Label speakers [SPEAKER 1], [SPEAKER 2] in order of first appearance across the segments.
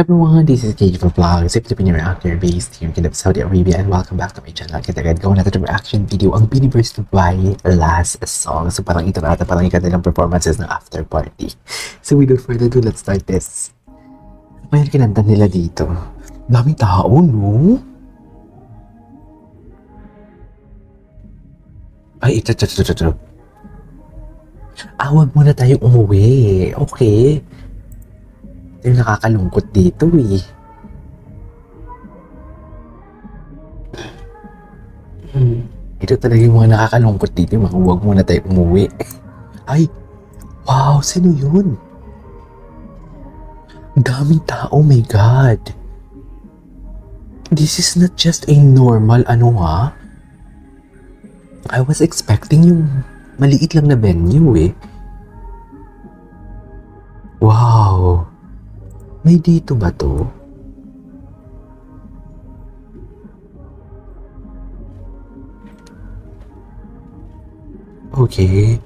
[SPEAKER 1] Everyone, this is Cage for Vlogs, a Filipino reactor based here in Saudi Arabia, and welcome back to my channel. Agad gawa natin yung reaction video ang Biniverse by Last Song. So parang ito na ata, parang yung kanilang performances ng after party. So without further ado, let's start this. Ano yung kinanta nila dito? Daming tao, no? Ay, ito. Wag muna tayong umuwi. Okay. Ito yung nakakalungkot dito eh. Ito talaga yung mga nakakalungkot dito. Yung mga huwag muna tayo umuwi. Ay! Wow! Sino yun? Daming tao, my God! This is not just a normal I was expecting yung maliit lang na venue eh. Wow! May dito ba to? Okay.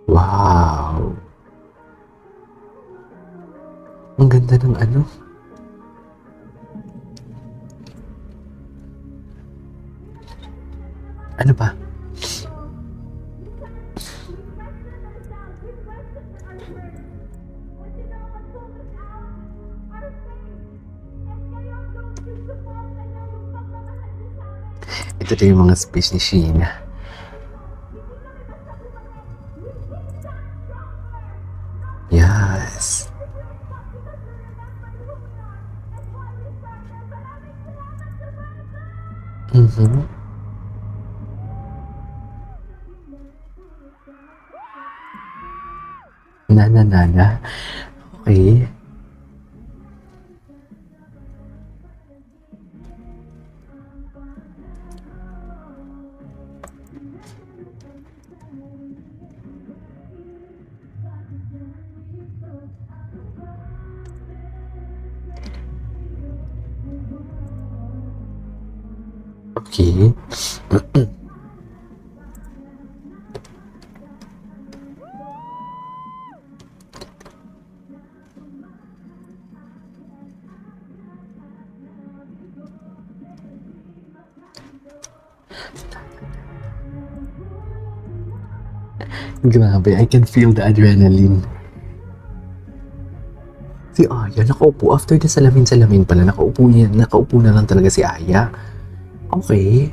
[SPEAKER 1] Wow! Ang ganda ng Ano ba? Ito na yung mga speech ni Sheena. Yes. Nana. Okay. Okay. Grabe, I can feel the adrenaline. Si Aya, nakaupo. After the salamin pala, nakaupo na lang talaga si Aya. Okay.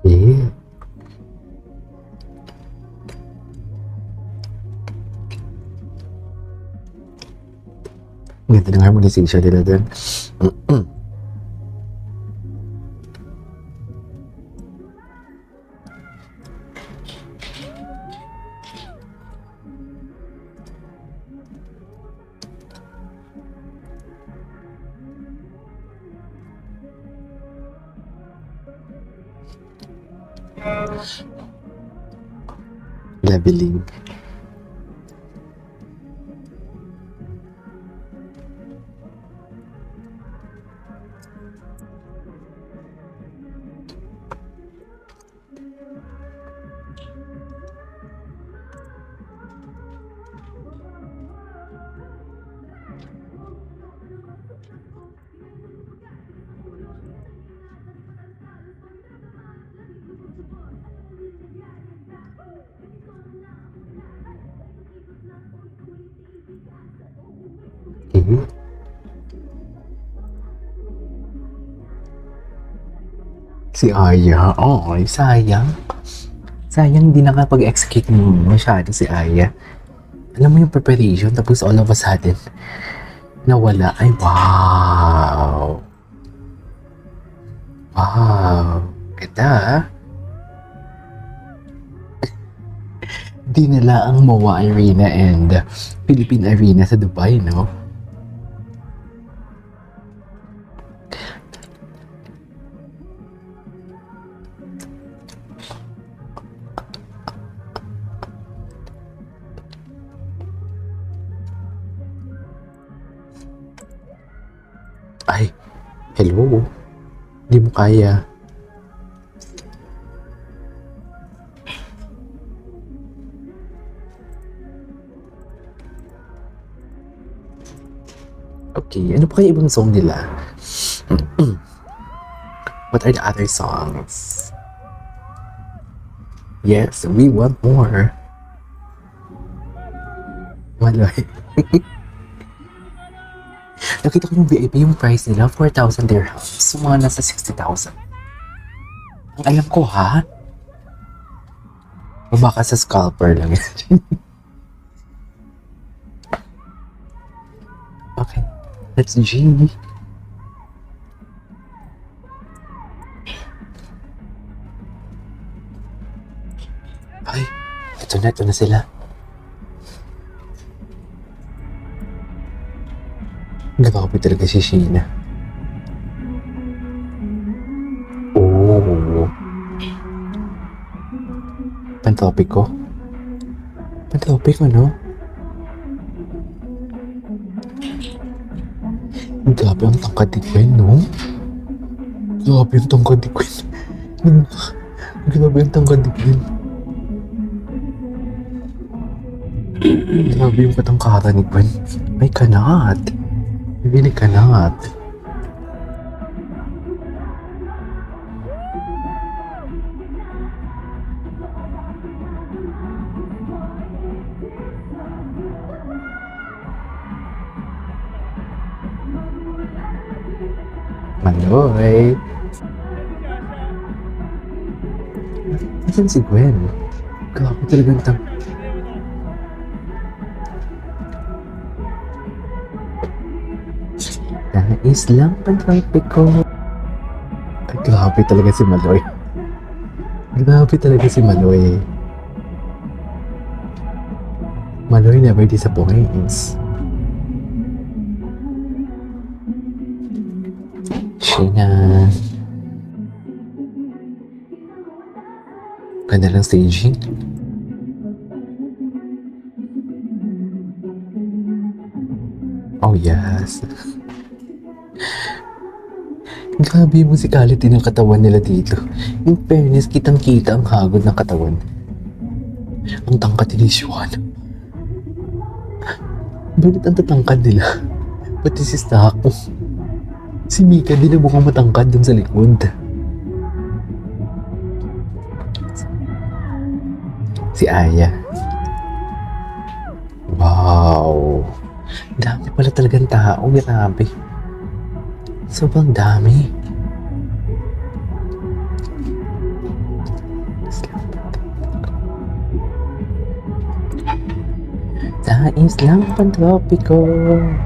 [SPEAKER 1] Eh. Ganda ng harmonization nila dun. Leveling. Si Aya, ay sayang. Sayang di nakapag-execute masyado si Aya. Alam mo yung preparation, tapos all of a sudden, nawala. Ay, wow! Wow! Ganda, ah. Dinala ang MOA Arena and Philippine Arena sa Dubai, no? Ay, hello. Di mo kaya. Okay, ano pa kaya ibang song nila? What are the other songs? Yes, we want more. Maloy. Nakita ko yung VIP, yung price nila, 4,000 dirhams. So, mga nasa 60,000. Ang alam ko, ha? O baka sa scalper lang yan. Okay, let's G. Ay, ito na sila. Grabe talaga si Sheena. Oh. Pantopiko. Pantopiko, no? Grabe ang tangkad ni Gwen, no? Grabe ang tangkad ni Gwen. Grabe ang tangkad ni Gwen. Grabe yung katangkaran ni Gwen. I cannot. I really cannot. Maloy. Nasaan si Gwen? Grabe talagang Nais lang pantropiko. Ay, grabe talaga si Maloy. Grabe talaga si Maloy. Maloy never disappoints. Sheena. Ganda lang staging. Oh yes. Grabe yung musicality ng katawan nila dito. In fairness, kitang-kita ang hagod ng katawan. Ang tangkad ni Shuan. Bakit ang tatangkad nila? Pati si Stako. Si Mika din na mukhang matangkad dun sa likod. Si Aya. Wow. Dami pala talagang tao. Grabe. Sobrang dami. Nais lang pantropiko.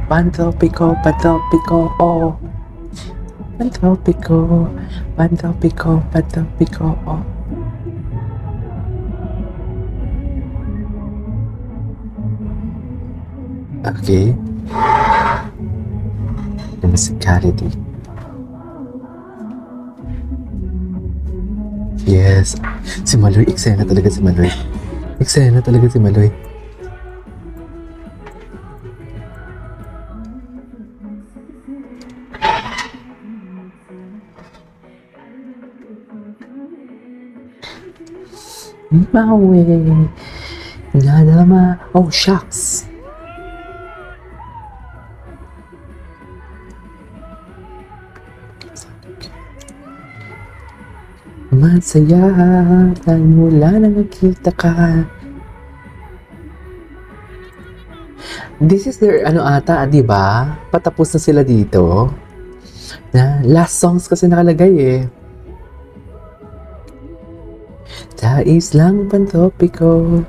[SPEAKER 1] Pantropiko, pantropiko, oh. Pantropiko, pantropiko, pantropiko, oh. Okay. The musicality. Yes. Si Maloy, eksena talaga si Maloy. Eksena talaga si Maloy. Maui. Nadama. Oh, shucks. Masaya dahil mula na nakita ka. This is their di ba? Patapos na sila dito. Na last songs kasi nakalagay eh. Sais lang pantopiko,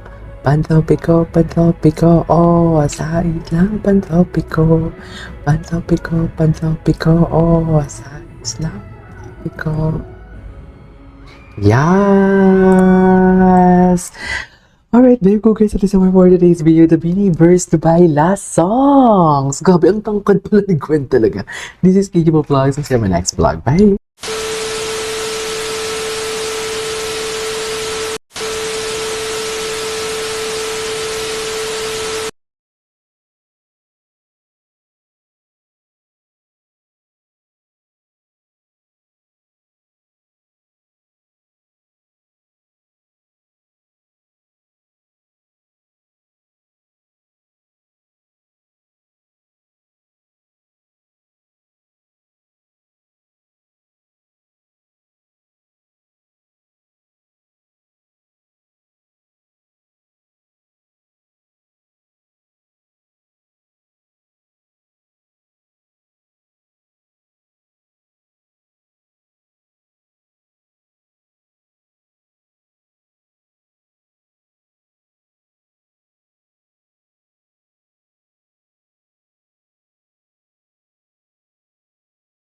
[SPEAKER 1] pantopiko, pantopiko, oh, sais lang pantopiko, pantopiko, pantopiko, oh, sais lang pantopiko. Yes! Alright, there you go guys. That is our for today's video. The Biniverse Dubai last songs. Grabe, ang tangkad pala ni Gwen talaga. This is Kiki Vlogs. I'll see you on my next vlog. Bye!